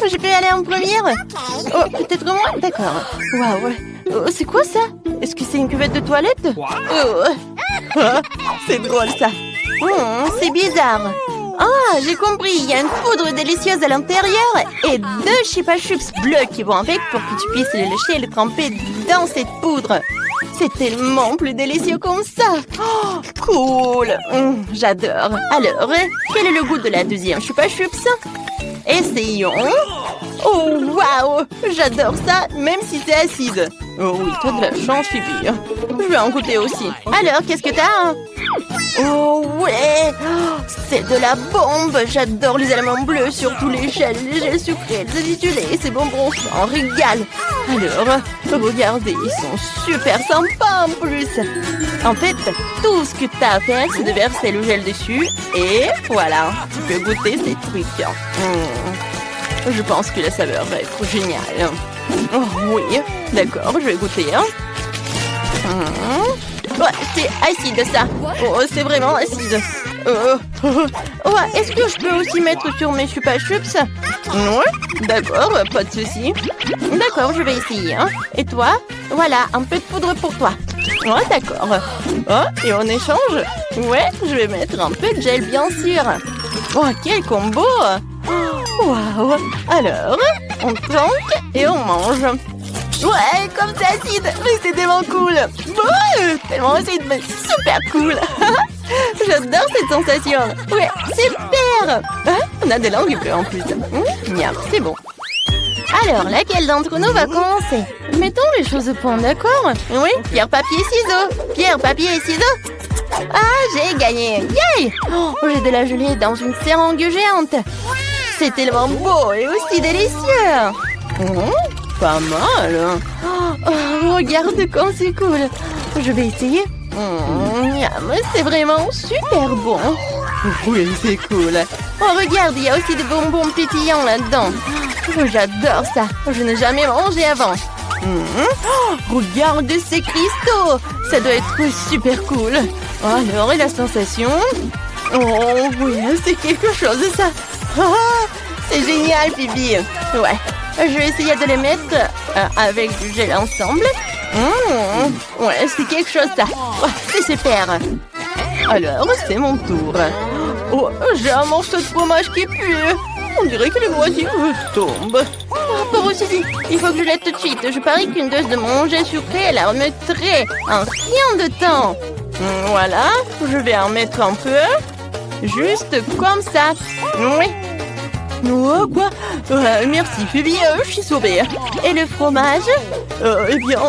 je peux aller en première? Oh, peut-être moi? D'accord. Waouh. Oh, c'est quoi ça? Est-ce que c'est une cuvette de toilette? Oh. Ah, c'est drôle ça. C'est bizarre. Ah, j'ai compris. Il y a une poudre délicieuse à l'intérieur et 2 Chupa Chups bleus qui vont avec pour que tu puisses les lécher et les tremper dans cette poudre. C'est tellement plus délicieux comme ça. Oh, cool. J'adore. Alors, quel est le goût de la deuxième Chupa Chups? Essayons. Oh, waouh. J'adore ça, même si c'est acide. Oh oui, t'as de la chance, Phoebe. Je vais en goûter aussi. Alors, qu'est-ce que t'as? Oh ouais, c'est de la bombe. J'adore les éléments bleus, surtout les gels sucrés, les acidulés, ces bonbons en régale. Alors, regardez, ils sont super sympas en plus. En fait, tout ce que t'as à faire, c'est de verser le gel dessus et voilà, tu peux goûter ces trucs. Je pense que la saveur va être géniale. Oh oui, d'accord, je vais goûter. Ouais, c'est acide ça. Oh, c'est vraiment acide. Ouais, est-ce que je peux aussi mettre sur mes Chupa Chups? Ouais, d'accord, pas de souci. D'accord, je vais essayer. Et toi? Voilà, un peu de poudre pour toi. Ouais, d'accord. Oh, et en échange? Ouais, je vais mettre un peu de gel, bien sûr. Oh, quel combo! Waouh! Alors, on trempe et on mange. Ouais, comme c'est acide, mais c'est tellement cool. Tellement acide, mais super cool. J'adore cette sensation. Ouais, super. On a des langues bleues en plus. Miam, c'est bon. Alors, laquelle d'entre nous va commencer? Mettons les choses au point, d'accord? Oui, pierre, papier, ciseaux. Pierre, papier et ciseaux. Ah, j'ai gagné. Yay! Oh, j'ai de la gelée dans une seringue géante. C'est tellement beau et aussi délicieux. Pas mal. Oh, regarde comme c'est cool. Je vais essayer. C'est vraiment super bon. Oui, c'est cool. Oh, regarde, il y a aussi des bonbons pétillants là-dedans. J'adore ça. Je n'ai jamais mangé avant. Regarde ces cristaux. Ça doit être super cool. Alors, et la sensation? Oh, oui, c'est quelque chose, ça. C'est génial, Phoebe. Ouais. Je vais essayer de les mettre avec du gel ensemble. Ouais, c'est quelque chose, ça. Ouais, c'est super. Alors, c'est mon tour. Oh, j'ai un morceau de fromage qui pue. On dirait que les voisins tombent. Par aussi, il faut que je l'aide tout de suite. Je parie qu'une dose de mon gel sucré la remettrait en rien de temps. Voilà, je vais en mettre un peu. Juste comme ça. Oui. Oh, quoi? Merci, Phoebe, je suis sauvée. Et le fromage? Eh bien,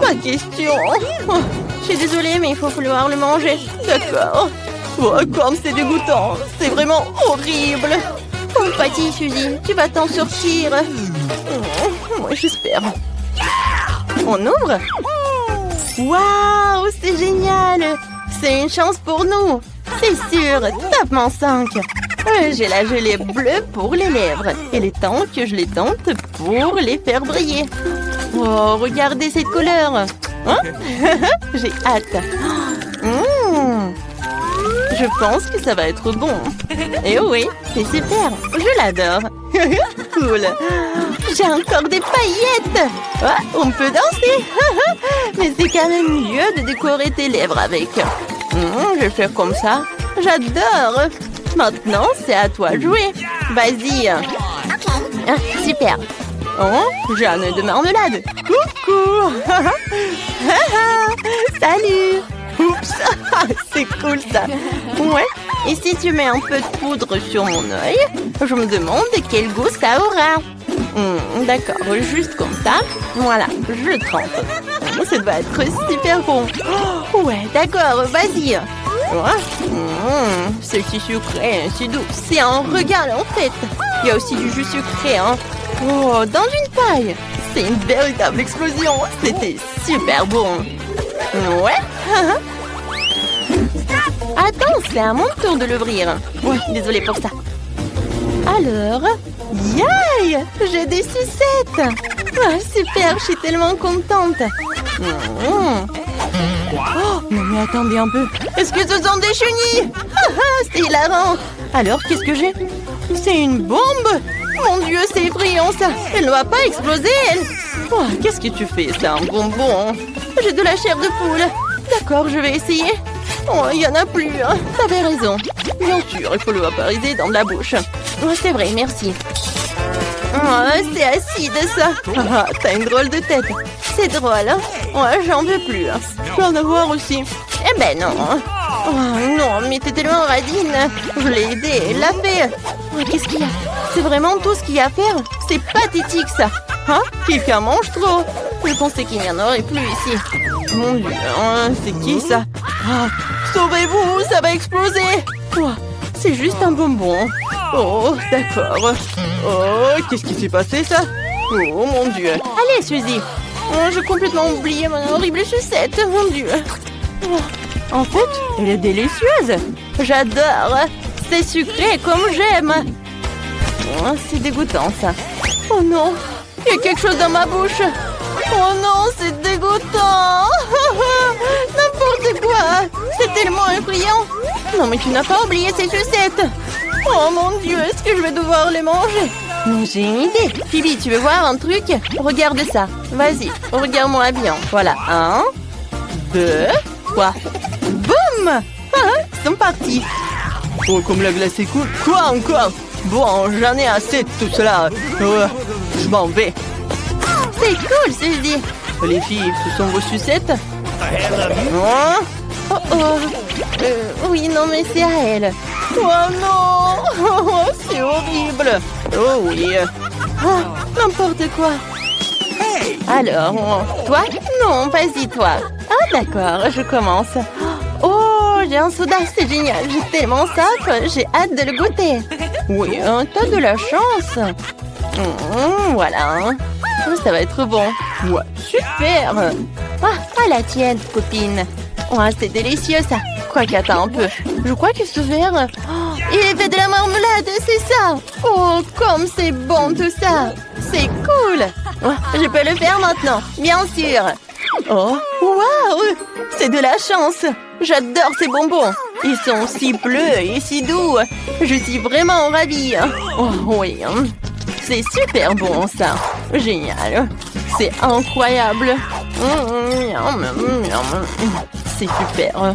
pas question. Oh, je suis désolée, mais il faut falloir le manger. D'accord. Oh, comme c'est dégoûtant. C'est vraiment horrible. Oh, Patty, Suzy, tu vas t'en sortir. Moi, j'espère. On ouvre? Waouh, c'est génial. C'est une chance pour nous. C'est sûr, tapement 5. J'ai la gelée bleue pour les lèvres. Et il est temps que je les tente pour les faire briller. Oh, regardez cette couleur. J'ai hâte. Je pense que ça va être bon. Et oui, c'est super. Je l'adore. Cool. J'ai encore des paillettes. On peut danser. Mais c'est quand même mieux de décorer tes lèvres avec. Je vais faire comme ça. J'adore. Maintenant, c'est à toi de jouer. Vas-y. Super. Oh, j'ai un œuf de marmelade. Coucou. Salut. Oups. C'est cool ça. Ouais. Et si tu mets un peu de poudre sur mon œil, je me demande quel goût ça aura. D'accord, juste comme ça. Voilà, je le trempe. Ça doit être super bon. Ouais, d'accord, vas-y. C'est si sucré, si doux. C'est un régal en fait. Il y a aussi du jus sucré, hein. Oh, dans une paille. C'est une véritable explosion. C'était super bon. Ouais. Attends, c'est à mon tour de l'ouvrir. Ouais, désolée pour ça. Alors, yay! J'ai des sucettes. Super, je suis tellement contente. Oh, mais attendez un peu. Est-ce que ce sont des chenilles? C'est hilarant. Alors, qu'est-ce que j'ai? C'est une bombe. Mon Dieu, c'est effrayant ça. Elle ne va pas exploser, elle. Oh, qu'est-ce que tu fais? C'est un bonbon. J'ai de la chair de poule. D'accord, je vais essayer. Oh, il n'y en a plus. Hein. T'avais raison. Bien sûr, il faut le vaporiser dans la bouche. Oh, c'est vrai, merci. Oh, c'est acide ça. Ah, t'as une drôle de tête. C'est drôle. Hein? Ouais, j'en veux plus. Je peux en avoir aussi. Eh ben non. Oh non, mais t'es tellement radine. Je l'ai aidé, elle l'a fait. Oh, qu'est-ce qu'il y a? C'est vraiment tout ce qu'il y a à faire? C'est pathétique ça. Hein? Quelqu'un mange trop. Je pensais qu'il n'y en aurait plus ici. Mon Dieu, hein, c'est qui ça? Ah, sauvez-vous, ça va exploser. Oh, c'est juste un bonbon. Oh, d'accord. Oh, qu'est-ce qui s'est passé ça? Oh mon Dieu. Allez, Suzy. Oh, j'ai complètement oublié mon horrible sucette. Mon Dieu. Oh, en fait, elle est délicieuse. J'adore. C'est sucré comme j'aime. Oh, c'est dégoûtant ça. Oh non, il y a quelque chose dans ma bouche. Oh non, c'est dégoûtant. N'importe quoi. C'est tellement effrayant. Non, mais tu n'as pas oublié ces sucettes. Oh mon Dieu, est-ce que je vais devoir les manger? Mais j'ai une idée. Phoebe, tu veux voir un truc? Regarde ça. Vas-y, regarde-moi bien. Voilà, 1, 2, 3. Boum! Ah, ils sont partis. Oh, comme la glace est cool. Quoi encore? Bon, j'en ai assez de tout cela. Je m'en vais. C'est cool, Suzy. Les filles, ce sont vos sucettes? Hein? Oh oh. Oui, non, mais c'est à elle. Oh non! Oh, c'est horrible. Oh oui. Oh, n'importe quoi. Alors, toi? Non, vas-y, toi. Ah, d'accord, je commence. Oh, j'ai un soda, c'est génial. J'ai tellement soif, j'ai hâte de le goûter. Oui, t'as de la chance. Voilà. Oh, ça va être bon. Ouais, super. Ah, la tienne, copine. Oh, c'est délicieux, ça. Quoi qu'attends un peu. Je crois que ce verre... Oh, il est fait de la marmelade, c'est ça. Oh, comme c'est bon tout ça. C'est cool. Oh, je peux le faire maintenant, bien sûr. Oh, waouh. C'est de la chance. J'adore ces bonbons. Ils sont si bleus et si doux. Je suis vraiment ravie. Oh, oui. C'est super bon, ça. Génial. C'est incroyable. C'est super.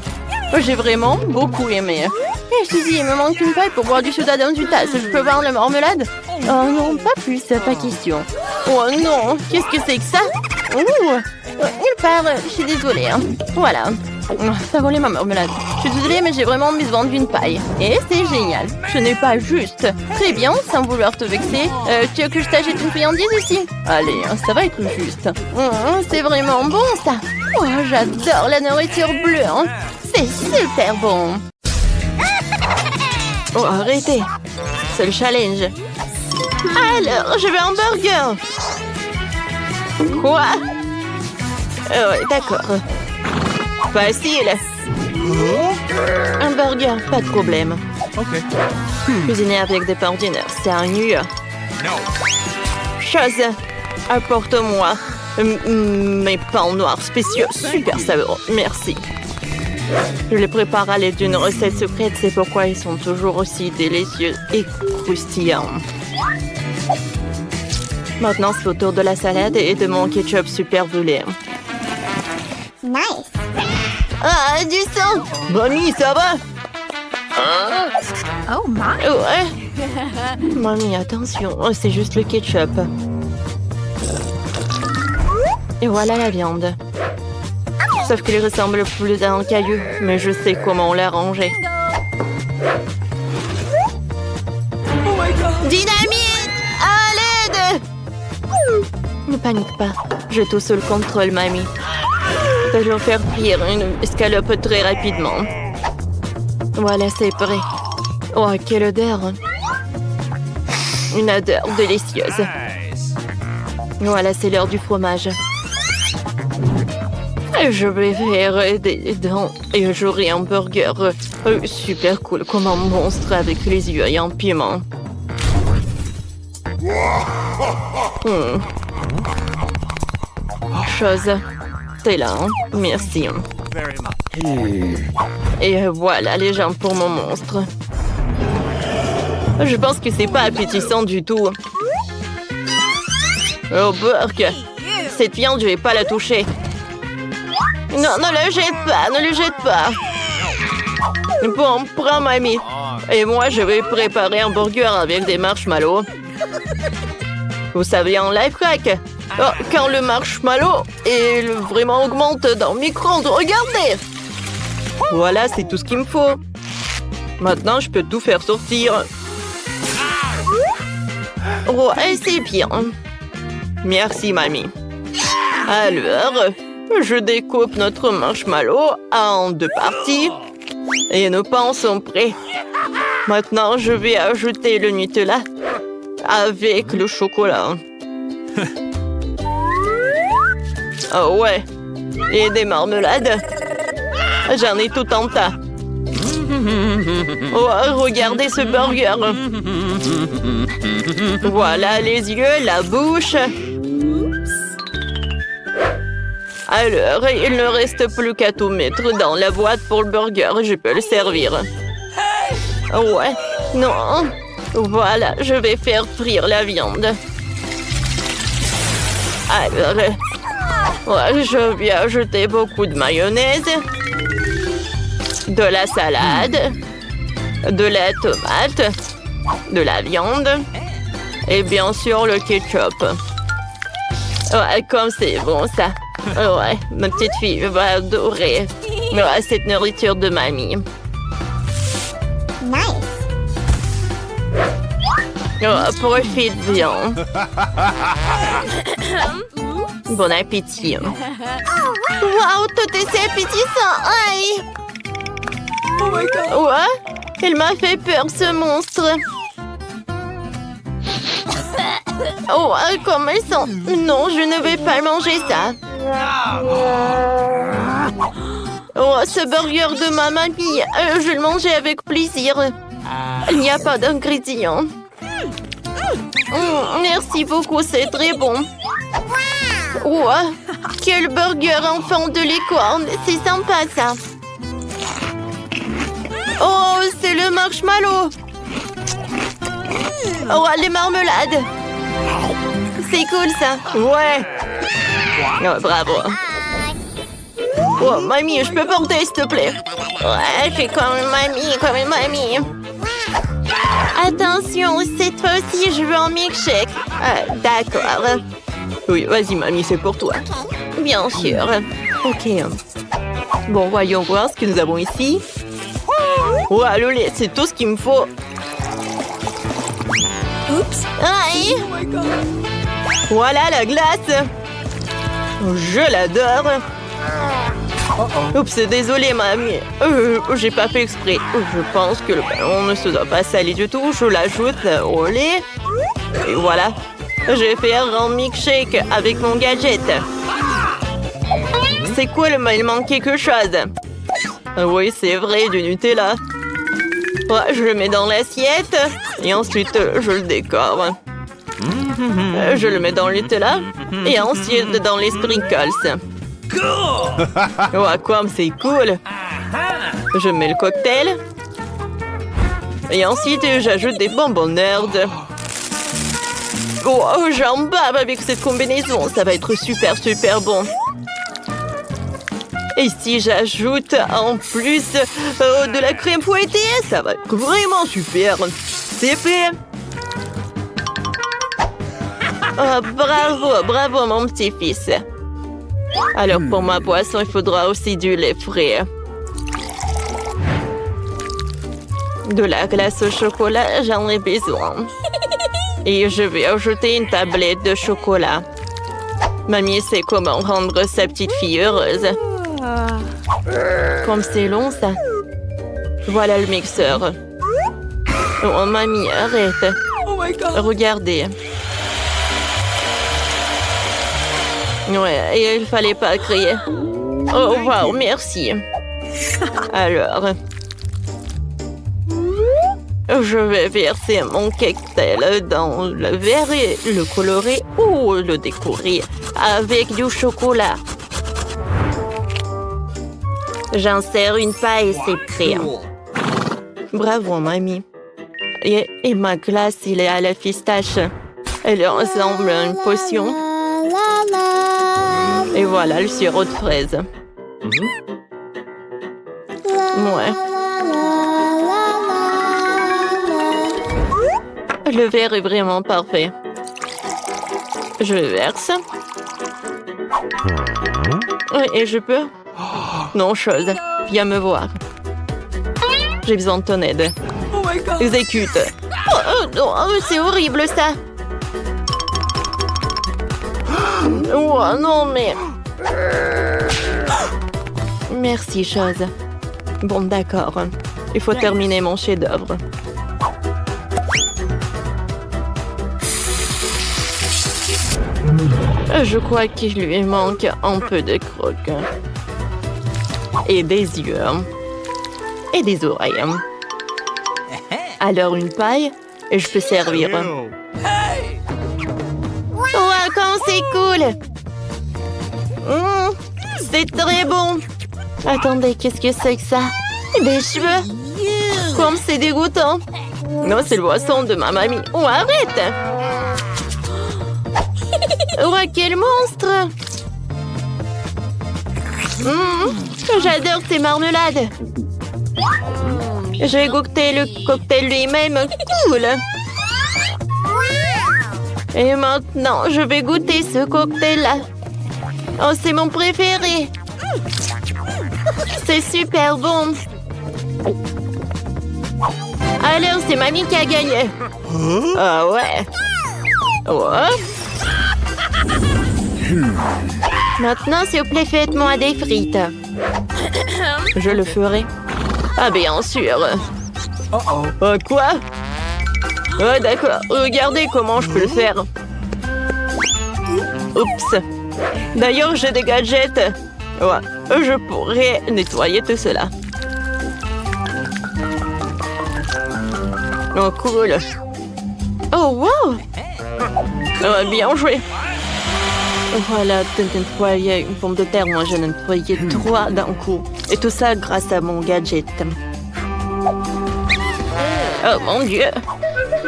J'ai vraiment beaucoup aimé. Hé, Suzy, il me manque une paille pour boire du soda dans une tasse. Je peux voir la marmelade? Oh non, pas plus, pas question. Oh non, qu'est-ce que c'est que ça? Il part, je suis désolée. Voilà. T'as volé ma marmelade. Je suis désolée, mais j'ai vraiment besoin d'une paille. Et c'est génial. Ce n'est pas juste. Très bien, sans vouloir te vexer. Tu veux que je t'achète une friandise ici? Allez, ça va être juste. C'est vraiment bon, ça. Oh, j'adore la nourriture bleue. Hein. C'est super bon. Oh, arrêtez. C'est le challenge. Alors, je veux un burger. Quoi? Ouais, d'accord. Facile. Un burger, pas de problème. Cuisiner avec des pains ordinaires, c'est ennuyeux. Chose, apporte-moi mes pains noirs spéciaux, super savoureux, merci. Je les prépare à l'aide d'une recette secrète, c'est pourquoi ils sont toujours aussi délicieux et croustillants. Maintenant, c'est au tour de la salade et de mon ketchup super brûlé. Nice. Ah, du sang! Mamie, ça va? Oh my. Ouais. Mamie, attention, c'est juste le ketchup. Et voilà la viande. Sauf qu'il ressemble plus à un caillou, mais je sais comment l'arranger. Dynamite! À l'aide! Ne panique pas, je te sous le contrôle, mamie. Je vais faire frire une escalope très rapidement. Voilà, c'est prêt. Oh, quelle odeur! Une odeur délicieuse. Voilà, c'est l'heure du fromage. Je vais faire des dents et j'aurai un burger super cool comme un monstre avec les yeux et un piment. Chose. C'est là, hein? Merci. Et voilà les jambes pour mon monstre. Je pense que c'est pas appétissant du tout. Oh, Burk. Cette viande, je vais pas la toucher. Non, ne le jette pas, ne le jette pas. Bon, prends, mamie. Et moi, je vais préparer un burger avec des marshmallows. Vous savez, un lifehack. Oh, quand le marshmallow vraiment augmente dans le micro-ondes, regardez. Voilà, c'est tout ce qu'il me faut. Maintenant, je peux tout faire sortir. Ouais, c'est bien. Merci, mamie. Alors, je découpe notre marshmallow en 2 parties. Et nos pains sont prêts. Maintenant, je vais ajouter le Nutella avec le chocolat. Oh ouais. Et des marmelades. J'en ai tout en tas. Oh, regardez ce burger. Voilà les yeux, la bouche. Alors, il ne reste plus qu'à tout mettre dans la boîte pour le burger. Je peux le servir. Ouais, non. Voilà, je vais faire frire la viande. Alors, ouais, je vais ajouter beaucoup de mayonnaise, de la salade, de la tomate, de la viande et bien sûr le ketchup. Ouais, comme c'est bon ça. Ouais, ma petite fille va adorer cette nourriture de mamie. Nice. Oh, profite bien. Bon appétit. Wow, tout est si appétissant. Aïe. Oh my god. Ouais, il m'a fait peur ce monstre. Oh, comme elles sont. Non, je ne vais pas manger ça. Oh, ce burger de ma mamie, je le mangeais avec plaisir. Il n'y a pas d'ingrédients. Merci beaucoup, c'est très bon. Oh, quel burger en forme de licorne. C'est sympa, ça. Oh, c'est le marshmallow. Oh, les marmelades. C'est cool, ça. Ouais. Oh, bravo. Oh, mamie, je peux porter, s'il te plaît. Ouais, fais comme une mamie. Attention, cette fois-ci, je veux un milkshake. D'accord. Oui, vas-y, mamie, c'est pour toi. Bien sûr. Ok. Bon, voyons voir ce que nous avons ici. Oh, le lait, c'est tout ce qu'il me faut. Oups. Aïe. Oh my god. Voilà la glace. Je l'adore. Oups, désolée, mamie. J'ai pas fait exprès. Je pense que le ballon ne se doit pas saler du tout. Je l'ajoute au lait. Et voilà. Je vais faire un milkshake avec mon gadget. C'est cool, mais il manque quelque chose. Oui, c'est vrai, du Nutella. Ouais, je le mets dans l'assiette. Et ensuite, je le décore. Je le mets dans le Nutella. Et ensuite, dans les sprinkles. Oh, quoi, c'est cool. Je mets le cocktail. Et ensuite, j'ajoute des bonbons nerd. Oh, j'en bave avec cette combinaison. Ça va être super, super bon. Et si j'ajoute en plus de la crème fouettée, ça va être vraiment super. C'est fait. Oh, bravo, bravo, mon petit-fils. Alors, pour ma boisson, il faudra aussi du lait frais. De la glace au chocolat, j'en ai besoin. Et je vais ajouter une tablette de chocolat. Mamie sait comment rendre sa petite fille heureuse. Comme c'est long, ça. Voilà le mixeur. Oh, mamie, arrête. Oh my god. Regardez. Ouais, et il fallait pas crier. Oh, wow, merci. Alors, je vais verser mon cocktail dans le verre et le colorer ou le décorer avec du chocolat. J'insère une paille et c'est prêt. Bravo, mamie. Et ma glace, il est à la pistache. Elle ressemble à une potion. Et voilà le sirop de fraise. Ouais. Le verre est vraiment parfait. Je verse. Et je peux? Non, chose. Viens me voir. J'ai besoin de ton aide. Oh my god. Exécute. C'est horrible, ça. Oh, non, mais... Merci, chose. Bon, d'accord. Il faut terminer mon chef-d'œuvre. Je crois qu'il lui manque un peu de croque. Et des yeux. Et des oreilles. Alors une paille, et je peux servir. Wow, quand c'est cool! C'est très bon! Attendez, qu'est-ce que c'est que ça? Des cheveux? Comme c'est dégoûtant! Non, c'est le boisson de ma mamie. Oh, arrête! Oh, quel monstre! J'adore ces marmelades! J'ai goûté le cocktail lui-même. Cool! Et maintenant, je vais goûter ce cocktail-là. Oh, c'est mon préféré. C'est super bon. Alors, c'est mamie qui a gagné. Ah ouais. Ouais. Maintenant, s'il vous plaît, faites-moi des frites. Je le ferai. Ah, bien sûr. Quoi? Oh, d'accord. Regardez comment je peux le faire. Oups. D'ailleurs, j'ai des gadgets. Ouais, je pourrais nettoyer tout cela. Oh, cool. Oh, wow. Oh, bien joué. Voilà, de nettoyer une pomme de terre. Moi, j'ai nettoyé 3 d'un coup. Et tout ça grâce à mon gadget. Oh, mon Dieu.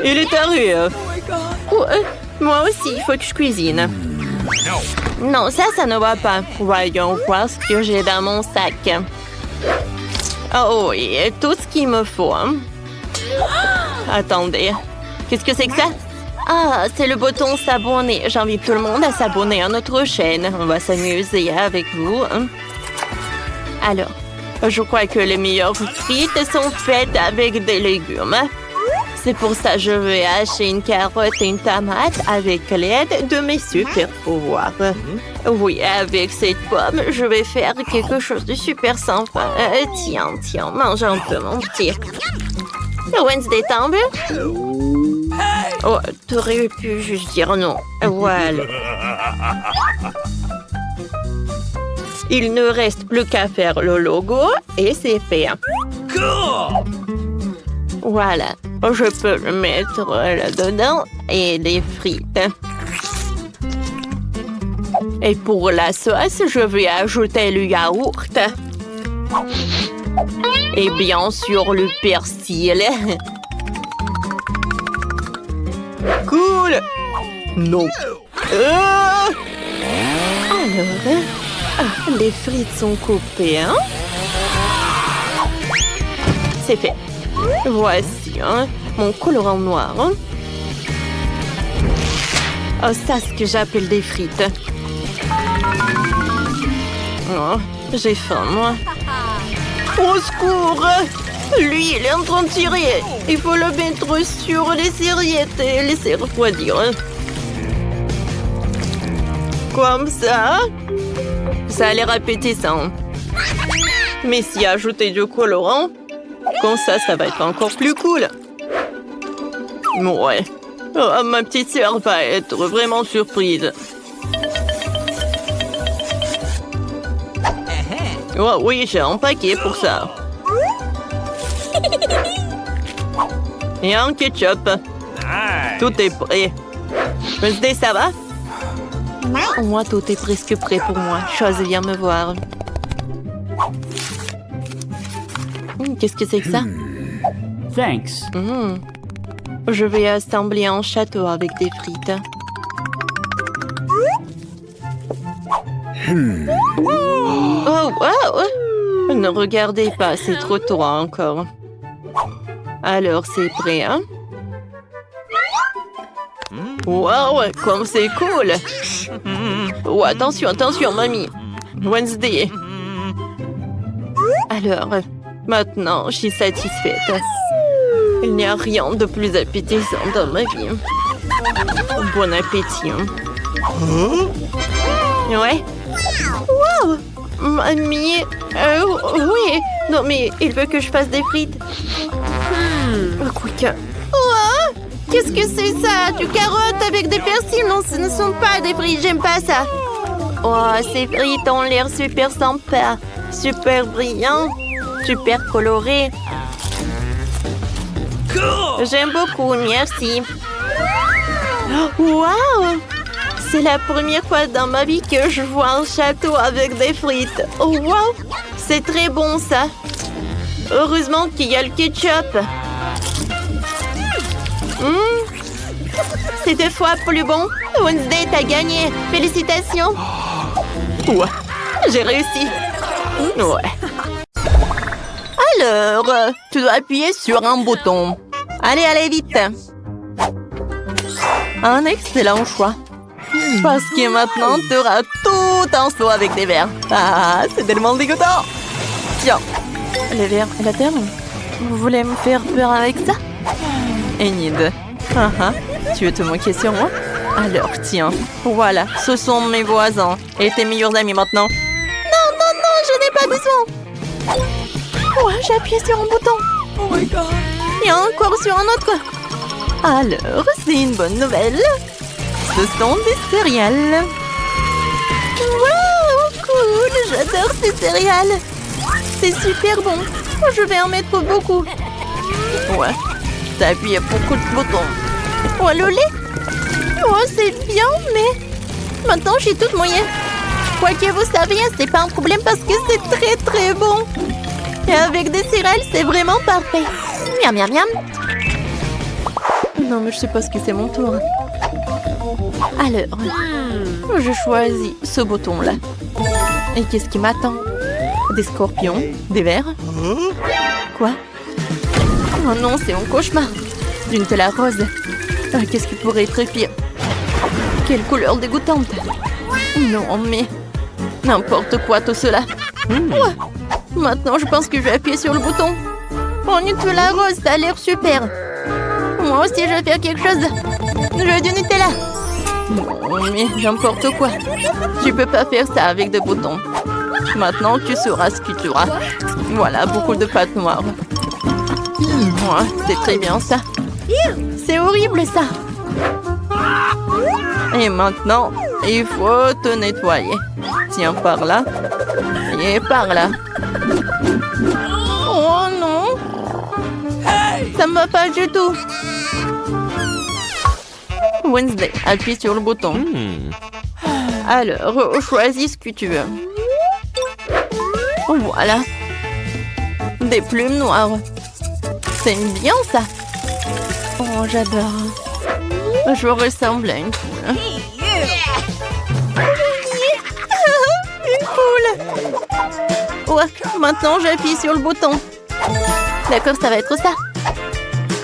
Il est arrivé. Oh, moi aussi, il faut que je cuisine. Non, ça ne va pas. Voyons voir ce que j'ai dans mon sac. Oh oui, tout ce qu'il me faut. Attendez, qu'est-ce que c'est que ça? Ah, c'est le bouton s'abonner. J'invite tout le monde à s'abonner à notre chaîne. On va s'amuser avec vous. Alors, je crois que les meilleures frites sont faites avec des légumes. C'est pour ça que je vais hacher une carotte et une tomate avec l'aide de mes super pouvoirs. Oui, avec cette pomme, je vais faire quelque chose de super sympa. Tiens, mange un peu, mon petit. Wednesday tombe. Oh, t'aurais pu juste dire non. Voilà. Il ne reste plus qu'à faire le logo et c'est fait. Voilà. Je peux le mettre là-dedans et les frites. Et pour la sauce, je vais ajouter le yaourt. Et bien sûr, le persil. Cool! Non. Alors, les frites sont coupées, hein? C'est fait. Voici mon colorant noir. Oh, ça, c'est ce que j'appelle des frites. Oh, j'ai faim, moi. Au secours! Lui, il est en train de tirer. Il faut le mettre sur les serviettes et laisser refroidir. Comme ça. Ça a l'air appétissant. Mais si ajouter du colorant, comme ça va être encore plus cool. Ouais. Oh, ma petite sœur va être vraiment surprise. Oh oui, j'ai un paquet pour ça. Et un ketchup. Tout est prêt. Wednesday, ça va? Moi, tout est presque prêt pour moi. Chose, viens me voir. Qu'est-ce que c'est que ça? Thanks. Je vais assembler un château avec des frites. Oh, wow! Ne regardez pas, c'est trop tôt encore. Alors, c'est prêt, hein? Wow, comme c'est cool! Oh, attention, attention, mamie! Wednesday! Alors, maintenant, je suis satisfaite. Il n'y a rien de plus appétissant dans ma vie. Bon appétit. Ouais. Wow! Mamie! Oui! Non, mais il veut que je fasse des frites. Quick. Oh! Qu'est-ce que c'est ça? Du carotte avec des persils? Non, ce ne sont pas des frites, j'aime pas ça. Oh, ces frites ont l'air super sympa. Super brillant. Super coloré. J'aime beaucoup, merci. Wow! C'est la première fois dans ma vie que je vois un château avec des frites. Oh, wow! C'est très bon, ça. Heureusement qu'il y a le ketchup. C'est 2 fois plus bon. Wednesday, t'as gagné. Félicitations. Ouais, j'ai réussi. Ouais. Alors, tu dois appuyer sur un bouton. Allez, allez, vite. Un excellent choix. Parce que maintenant, tu auras tout un seau avec des verres. Ah, c'est tellement dégoûtant. Tiens, les verres et la terre. Vous voulez me faire peur avec ça? Enid. Tu veux te moquer sur moi? Alors, tiens. Voilà, ce sont mes voisins. Et tes meilleurs amis maintenant. Non, non, non, je n'ai pas besoin. Ouais, j'ai appuyé sur un bouton. Oh my god. Et encore sur un autre. Alors, c'est une bonne nouvelle. Ce sont des céréales. Wow, cool. J'adore ces céréales. C'est super bon. Je vais en mettre beaucoup. Ouais, t'as appuyé beaucoup de boutons. Oh, le lait. Oh, c'est bien, mais maintenant, j'ai toute mouillée. Quoi que vous saviez, c'est pas un problème parce que c'est très, très bon. Et avec des céréales, c'est vraiment parfait. Miam, miam, miam. Non, mais je sais pas ce que c'est mon tour. Alors, je choisis ce bouton-là. Et qu'est-ce qui m'attend? Des scorpions? Des vers? Quoi? Oh non, c'est mon cauchemar. D'une telle rose. Qu'est-ce qui pourrait être pire? Quelle couleur dégoûtante. Non, mais n'importe quoi tout cela. Ouais. Maintenant, je pense que je vais appuyer sur le bouton. Oh, Nutella rose, ça a l'air super. Moi aussi, je vais faire quelque chose. Je veux du Nutella. Non, mais n'importe quoi. Tu peux pas faire ça avec des boutons. Maintenant, tu sauras ce que tu auras. Voilà, beaucoup de pâte noire. Ouais, c'est très bien ça. C'est horrible ça. Et maintenant, il faut te nettoyer. Tiens, par là. Et par là. Oh non. Ça ne va pas du tout. Wednesday, appuie sur le bouton. Alors, choisis ce que tu veux. Voilà. Des plumes noires. C'est bien ça. Oh, j'adore. Je ressemble à une poule. Une poule. Ouais, maintenant j'appuie sur le bouton. D'accord, ça va être ça.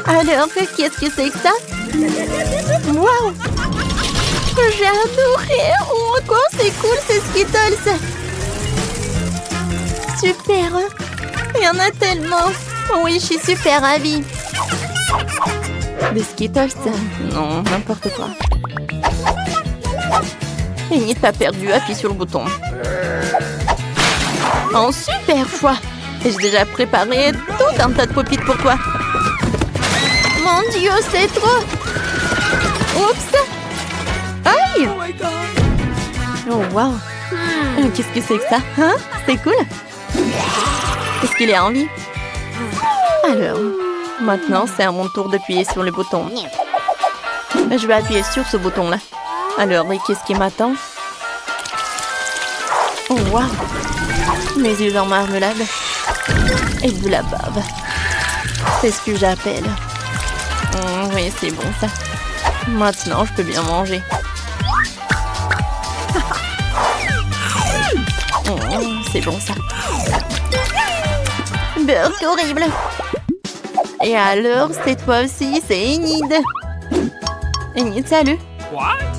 Alors, qu'est-ce que c'est que ça? Waouh! J'ai adoré! Oh, quoi, c'est cool, c'est Skittles! Super! Il y en a tellement! Oui, je suis super ravie! Des Skittles? Non, n'importe quoi. Enid, t'as perdu, appuie sur le bouton. Un super choix! Et j'ai déjà préparé tout un tas de popites pour toi. Mon Dieu, c'est trop! Oups! Aïe! Oh my god. Oh, wow! Qu'est-ce que c'est que ça? Hein? C'est cool! Est-ce qu'il est en vie? Alors, maintenant, c'est à mon tour d'appuyer sur le bouton. Je vais appuyer sur ce bouton-là. Alors, et qu'est-ce qui m'attend? Oh, wow! Mes yeux en marmelade. Et de la bave. C'est ce que j'appelle Oui, c'est bon ça. Maintenant, je peux bien manger. C'est bon ça. Burk horrible. Et alors, c'est toi aussi, c'est Enid. Enid, salut.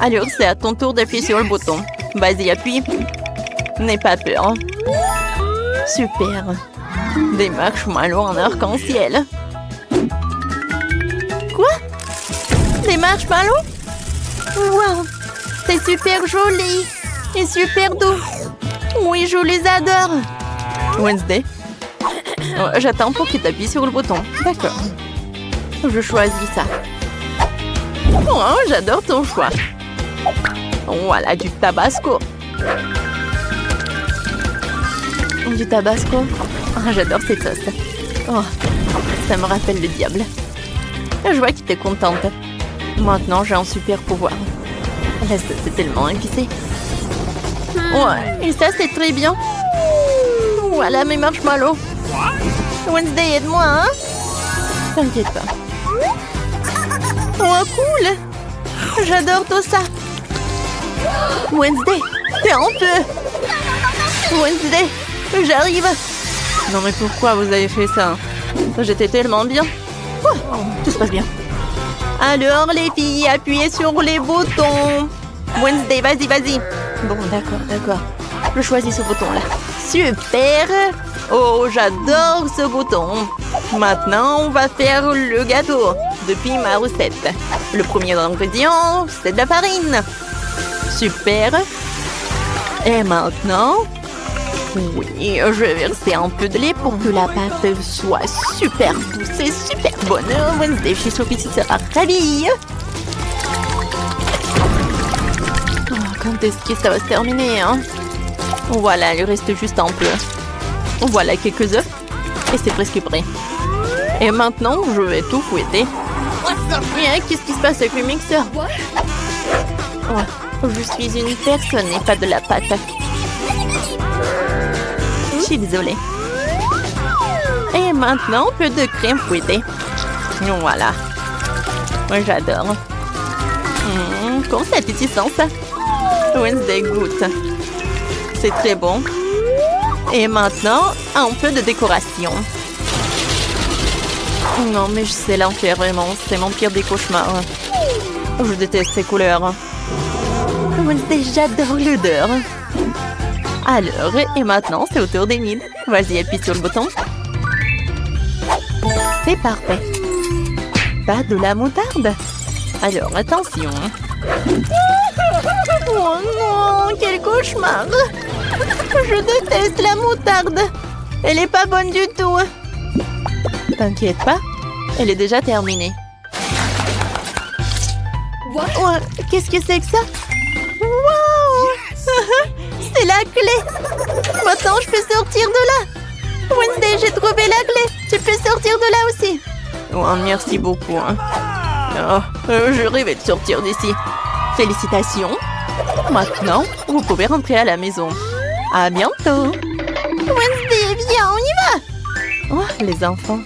Alors, c'est à ton tour d'appuyer sur le bouton. Vas-y, appuie. N'aie pas peur. Super. Des marshmallows en arc-en-ciel. Quoi? Des marshmallows? Wow! C'est super joli et super doux. Oui, je les adore. Wednesday. J'attends pour que tu appuies sur le bouton. D'accord. Je choisis ça. Oh, j'adore ton choix. Voilà, du tabasco. Du tabasco. Oh, j'adore cette sauce. Oh, ça me rappelle le diable. Je vois que tu es contente. Maintenant, j'ai un super pouvoir. La sauce est tellement épicée. Ouais, et ça, c'est très bien. Voilà mes marshmallows. Wednesday, aide-moi, hein? T'inquiète pas. Oh, cool! J'adore tout ça. Wednesday, t'es en feu. Wednesday, j'arrive. Non mais pourquoi vous avez fait ça? J'étais tellement bien. Oh, tout se passe bien. Alors les filles, appuyez sur les boutons. Wednesday, vas-y, vas-y. Bon, d'accord. Je choisis ce bouton-là. Super! Oh, j'adore ce bouton. Maintenant, on va faire le gâteau depuis ma recette. Le premier ingrédient, c'est de la farine. Super. Et maintenant, oui, je vais verser un peu de lait pour que la pâte soit super douce et super bonne. Wednesday, je suis sûre que tu seras ravie. Oh, quand est-ce que ça va se terminer, hein? Voilà, il reste juste un peu. Voilà quelques œufs. Et c'est presque prêt. Et maintenant, je vais tout fouetter. Qu'est-ce qui se passe avec le mixeur? Oh, je suis une personne et pas de la pâte. Je suis désolée. Et maintenant, un peu de crème fouettée. Voilà. Moi, j'adore. Comment c'est appétissant, ça? Wednesday goûte. C'est très bon. Et maintenant, un peu de décoration. Non, mais c'est l'enfer, vraiment. C'est mon pire des cauchemars. Je déteste ces couleurs. Wednesday, j'adore l'odeur. Alors, et maintenant, c'est au tour d'Enid. Vas-y, appuie sur le bouton. C'est parfait. Pas de la moutarde. Alors, attention. Oh non, quel cauchemar. Je déteste la moutarde. Elle est pas bonne du tout. T'inquiète pas, elle est déjà terminée. Oh, qu'est-ce que c'est que ça? Wow. C'est la clé. Maintenant, je peux sortir de là. Wednesday, j'ai trouvé la clé. Tu peux sortir de là aussi. Oh, merci beaucoup. Oh, je rêvais de sortir d'ici. Félicitations. Maintenant, vous pouvez rentrer à la maison. À bientôt. Wednesday, viens, on y va. Oh, les enfants.